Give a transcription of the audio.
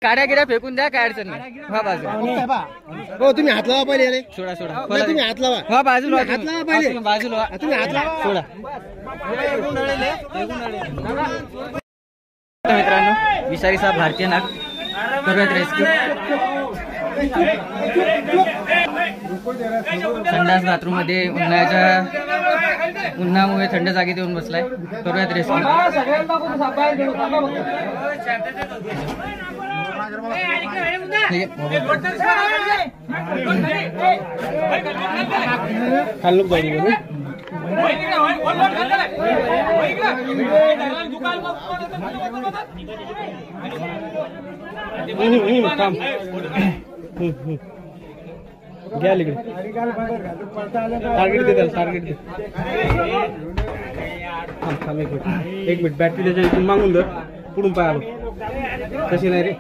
काड्या गिड्या फेकून द्या, काय अडचण नाही. हा बाजूला हो तुम्ही हात लावा पहिले. सोडा सोडा, तुम्ही हात लावा. हा बाजूला हात लावा पहिले. बाजूला तुम्ही हात लावा. सोडा. मित्रांनो, विषारी साप भारतीय नाग करूयात रेस्क्यू. संडास बाथरूम मध्ये उन्हामुळे थंड जागेत येऊन बसलाय. करूयात रेस्क्यू. टार्गेट दे त्याला, टार्गेट दे. एक मिनिट बॅटरी त्याच्या इथून मागून धर, पुढून पाय आलो. तशी नाही रे.